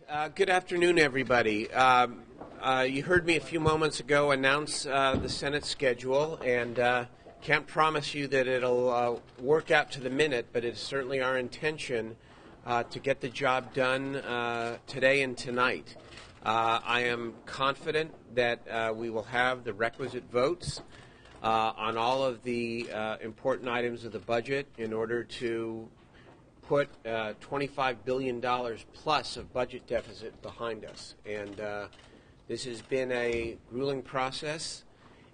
Good afternoon, everybody. You heard me a few moments ago announce the Senate schedule, and can't promise you that it'll work out to the minute, but it's certainly our intention to get the job done today and tonight. I am confident that we will have the requisite votes on all of the important items of the budget in order to put $25 billion plus of budget deficit behind us. And this has been a grueling process.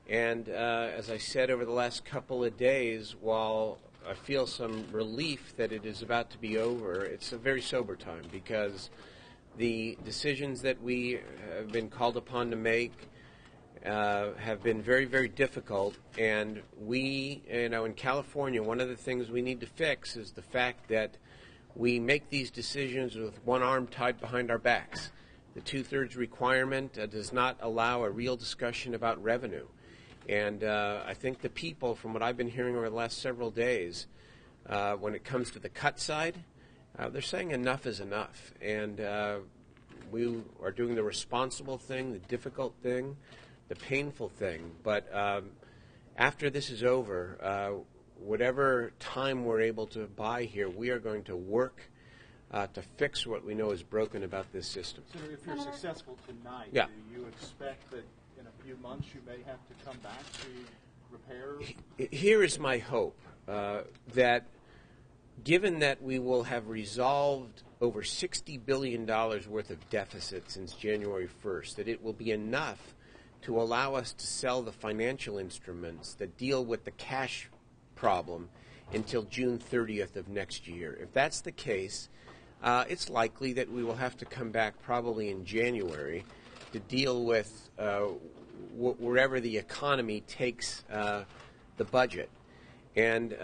And as I said over the last couple of days, while I feel some relief that it is about to be over, it's a very sober time because the decisions that we have been called upon to make have been very, very difficult. And we, in California, one of the things we need to fix is the fact that we make these decisions with one arm tied behind our backs. The two-thirds requirement does not allow a real discussion about revenue. And I think the people, from what I've been hearing over the last several days, when it comes to the cut side, they're saying enough is enough. And we are doing the responsible thing, the difficult thing, the painful thing. But after this is over, whatever time we're able to buy here, we are going to work to fix what we know is broken about this system. Senator, if you're successful tonight, yeah. Do you expect that in a few months you may have to come back to repair? Here is my hope, that given that we will have resolved over $60 billion worth of deficit since January 1st, that it will be enough to allow us to sell the financial instruments that deal with the cash problem until June 30th of next year. If that's the case, it's likely that we will have to come back probably in January to deal with wherever the economy takes the budget. And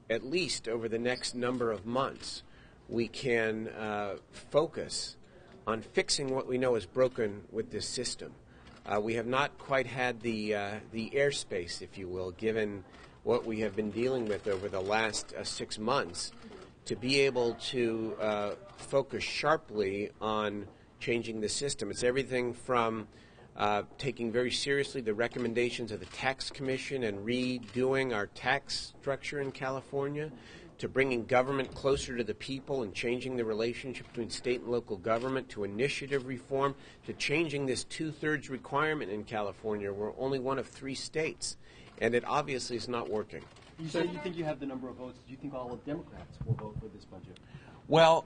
at least over the next number of months, we can focus on fixing what we know is broken with this system. We have not quite had the airspace, if you will, given what we have been dealing with over the last 6 months, to be able to focus sharply on changing the system. It's everything from taking very seriously the recommendations of the Tax Commission and redoing our tax structure in California, to bringing government closer to the people and changing the relationship between state and local government, to initiative reform, to changing this two-thirds requirement in California. We're only one of 3 states, and it obviously is not working. You say you think you have the number of votes. Do you think all of Democrats will vote for this budget? Well,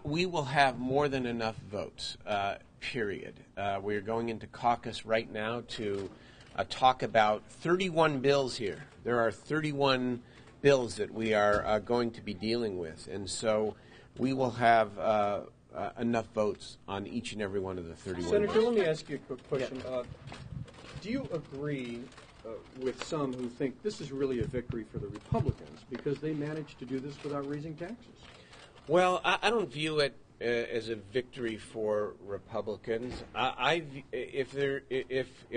we will have more than enough votes, period. We're going into caucus right now to talk about 31 bills here. There are 31 bills that we are going to be dealing with, and so we will have enough votes on each and every one of the 31 Senator, bills. let me ask you a quick question. Yeah. Do you agree with some who think this is really a victory for the Republicans because they managed to do this without raising taxes? Well, I don't view it as a victory for Republicans. If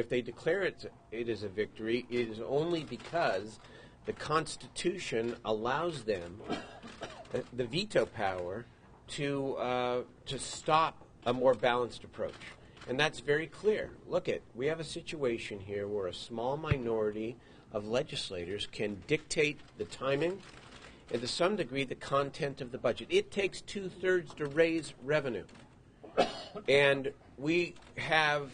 they declare it as a victory, it is only because the Constitution allows them the veto power to stop a more balanced approach. And that's very clear. Look, we have a situation here where a small minority of legislators can dictate the timing and to some degree the content of the budget. It takes 2/3 to raise revenue. And we have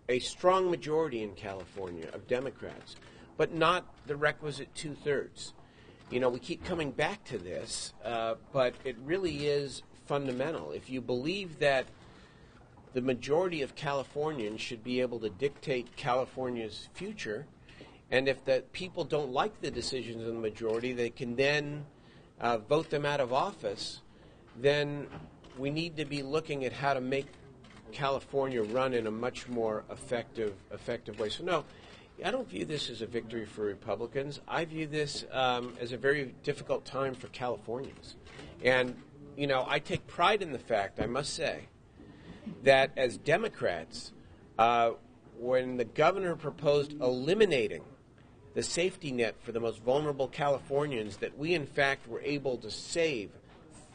a strong majority in California of Democrats, but not the requisite 2/3. We keep coming back to this, but it really is fundamental. If you believe that the majority of Californians should be able to dictate California's future, and if the people don't like the decisions of the majority, they can then vote them out of office, then we need to be looking at how to make California run in a much more effective way. So no, I don't view this as a victory for Republicans. I view this as a very difficult time for Californians. And, I take pride in the fact, I must say, that as Democrats, when the governor proposed eliminating the safety net for the most vulnerable Californians, that we in fact were able to save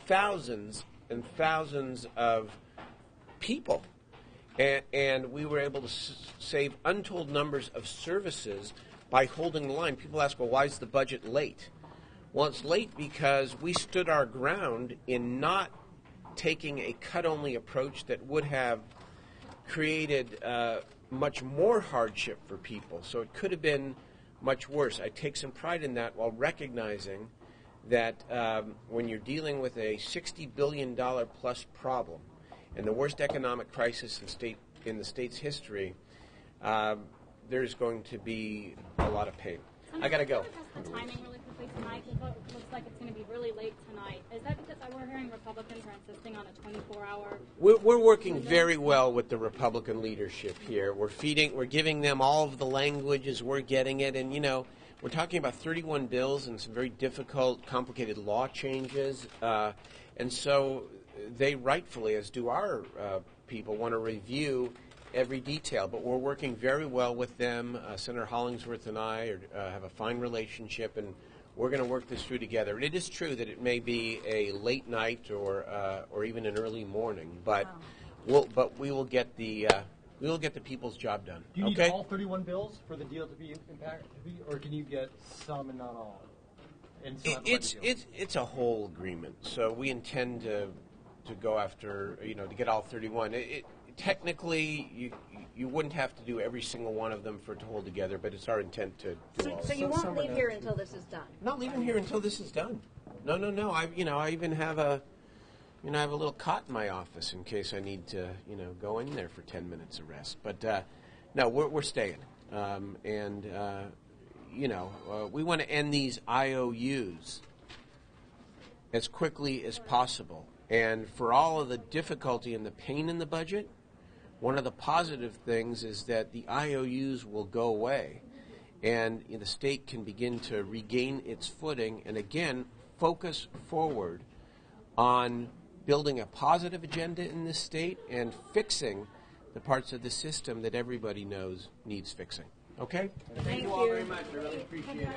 thousands and thousands of people. And we were able to save untold numbers of services by holding the line. People ask, well, why is the budget late? Well, it's late because we stood our ground in not taking a cut-only approach that would have created much more hardship for people. So it could have been much worse. I take some pride in that while recognizing that when you're dealing with a $60 billion plus problem and the worst economic crisis in the state's history, there's going to be a lot of pain. I got to go. Can I discuss the timing really quickly tonight? Because it looks like it's going to be really late tonight. Is that because we're hearing Republicans are insisting on a 24-hour? We're working very well with the Republican leadership here. We're giving them all of the languages. We're getting it, and we're talking about 31 bills and some very difficult, complicated law changes, and so they rightfully, as do our people, want to review every detail, but we're working very well with them. Senator Hollingsworth and I have a fine relationship, and we're going to work this through together. And it is true that it may be a late night or even an early morning, but we will get the people's job done. Do you need all 31 bills for the deal to be impacted, or can you get some and not all? And still have a budget deal? It's a whole agreement, so we intend to go after to get all 31. Technically, you wouldn't have to do every single one of them for it to hold together, but it's our intent to do all of So them. you won't leave here until this is done? I'm not leaving here until this is done. No. I even have a little cot in my office in case I need to go in there for 10 minutes of rest. But no, we're staying, we want to end these IOUs as quickly as possible. And for all of the difficulty and the pain in the budget, one of the positive things is that the IOUs will go away and the state can begin to regain its footing and again focus forward on building a positive agenda in this state and fixing the parts of the system that everybody knows needs fixing. Okay? Thank you all very much. I really appreciate it.